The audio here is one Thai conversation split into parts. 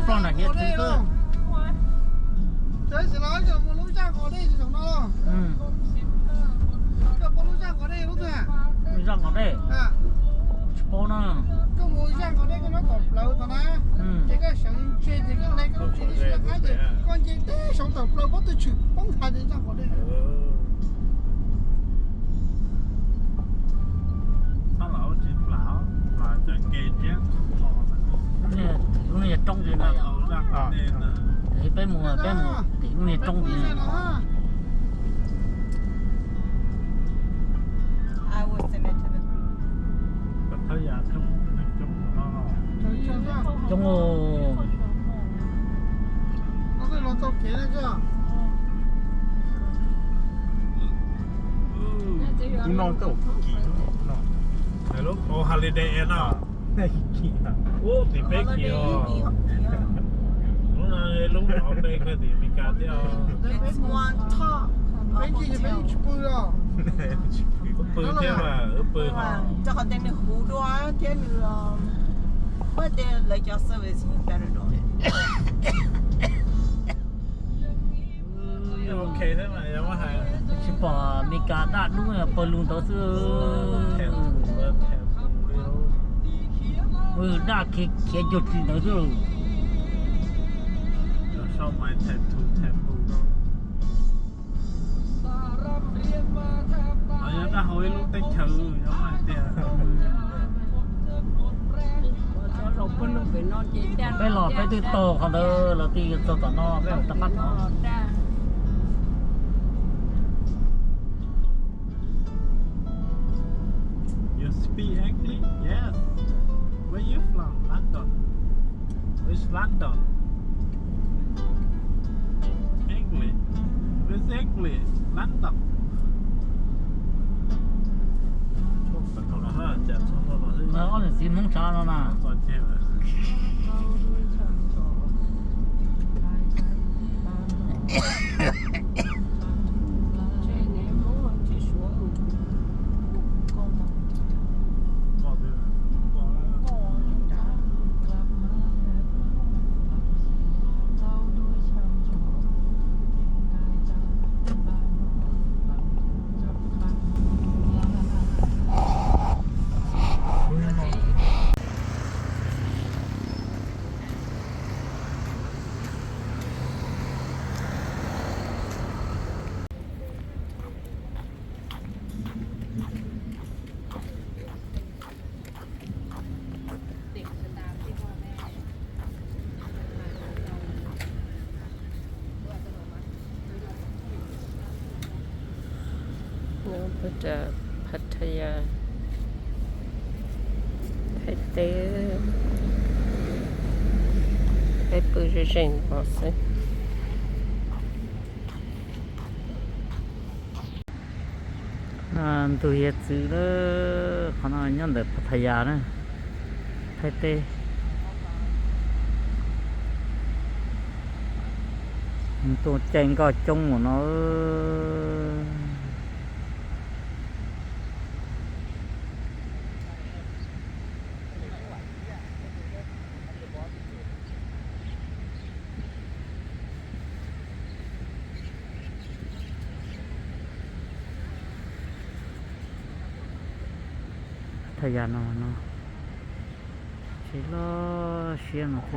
ปลอนเฮ็ดซื้อก็เจ๊สิร้อยจะมารู้จักก่อนได้สิของน้องจะมารู้จักก่อนได้รู้สึกรู้จักก่อนได้ปอนะก็มูจักก่อนได้ก็น้องตบเราตอนนั้น这个想这这个那个这个是孩子关键的想ตบเรา不得去帮他的จักก่อนได้ถ้าเราจีบเราจะเกณฑ์เยอะเนี่ยตรงนี้ตรงดีเลยอ่ะไปหมู่ติตรงนี้ตรงดีI will send it to the group. ปัทยาทั้งจงโอ那个老早给那个นอนก็กี่นอนไอ้ลูกโอฮาลิเดย์น่ะได้กี่โอ้ติเป๊กกี่อ๋อลูกเอาไปก็ติมีการเดียว It's one top. 没几就没去不了ปืนเท่าไหร่ปืน 这个等你好多天了，我得来家 service you better do it. โอเคได้ไหมยังว่าหาย ชิปอมีการดัดด้วยปลุงตัวซื้อดัดเขียหยุดที่ตัวซื้อชอบไม้แททูเอาอย่างนั้นเอาไว้ลูกเต้นเฉยยังไงเตี้ยไปหลอดไปตื่นโตเขาเด้อเราตีกันตัวต่อนอกแบบตะปัดเนาะYou speak English? Yes. Where you from? London. Which London? English. Which English? London. แล้วก็สินมงชาแล้วนะก็จะพัทยาไทเต้ไทปูจะเจนบอสตัวเฮ็ดซื้อเด้อขนาดนั้นเด้อพัทยานะไทเต้ตัวเจงก็จงหัวเนาะทยานอนเนาะชิลาเชียนโอเค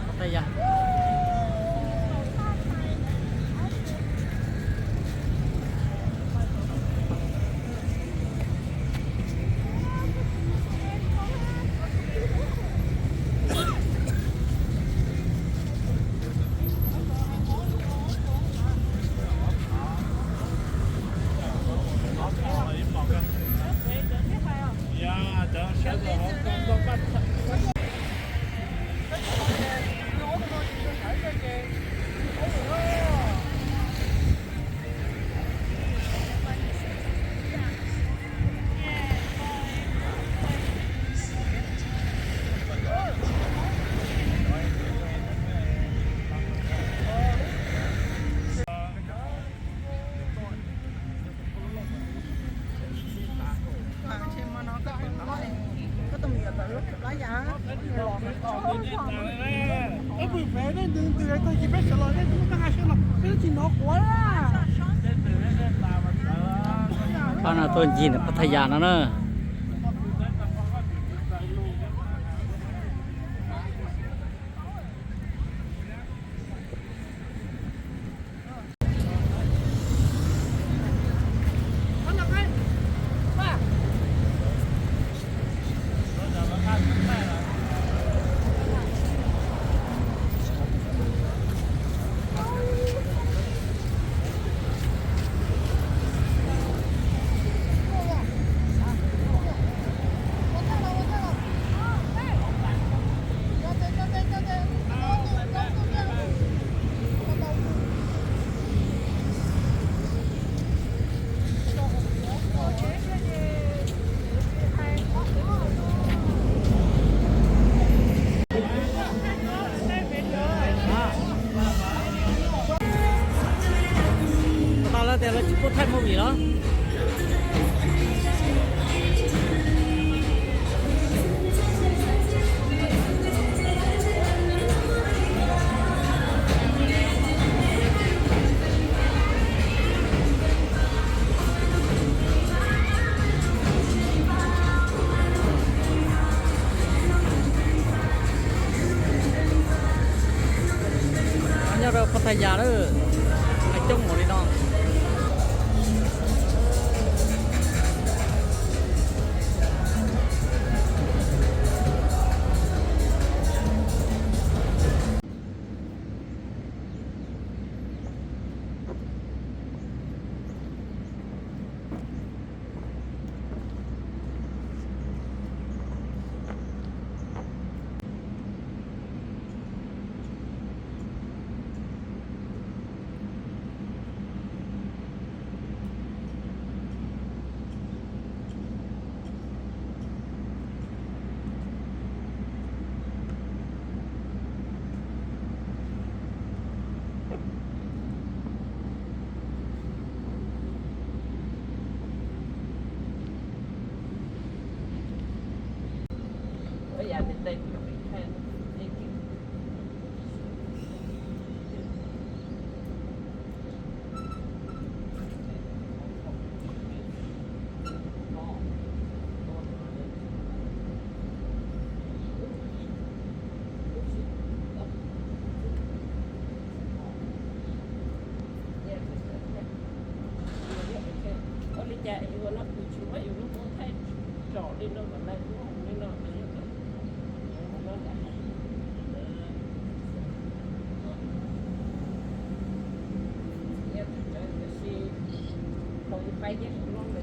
พัทยา Mẹ đến từ tôi chỉ biết sửa lại đấy cũng đang sửa lại cái gì nó quá à บ้านเราตัวจีนพัทยานะเนอะตอนแรกแต่เราพูดไทยไม่มีเนาะอันนี้เราพัทยาเลยไอ้จ้องหมดเลยเนาะอยากเต้นกับไอ้แค่นี้กินdạ yêu nó cứ chú ấy yêu nó cũng thấy rõ đi đâu mà lại cũng đi đâu nó đã dạ thì chơi cái gì không phải cái nó là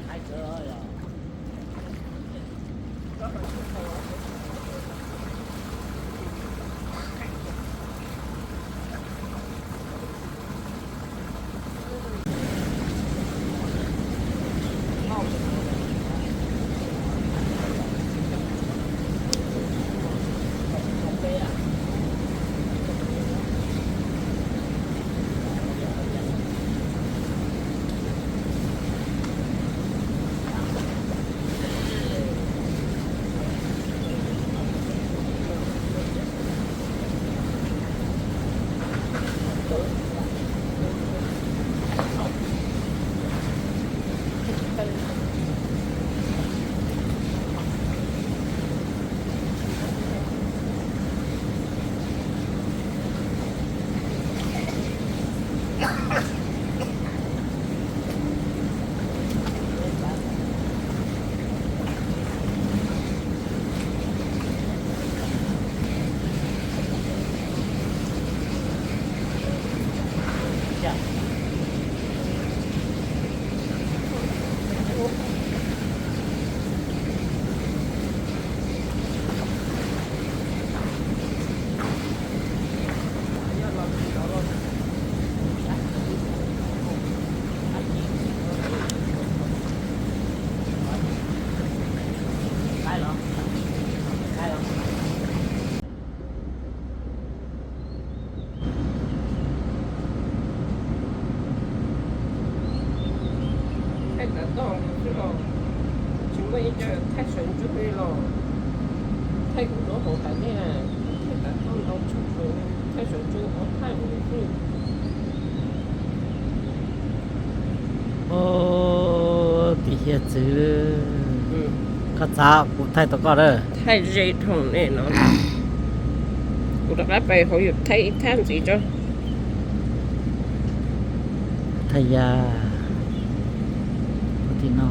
hai giờ thay sườn chút đi lo thay cũng nó hổ tại nè thay cả con đâu chút rồi thay sườn chút nó thay một cái ô thì hiện chứ có sao cũng thay tao có đó thay dây thòng này nó cũng đã phải hồi thay tham gì cho thay ya thì nó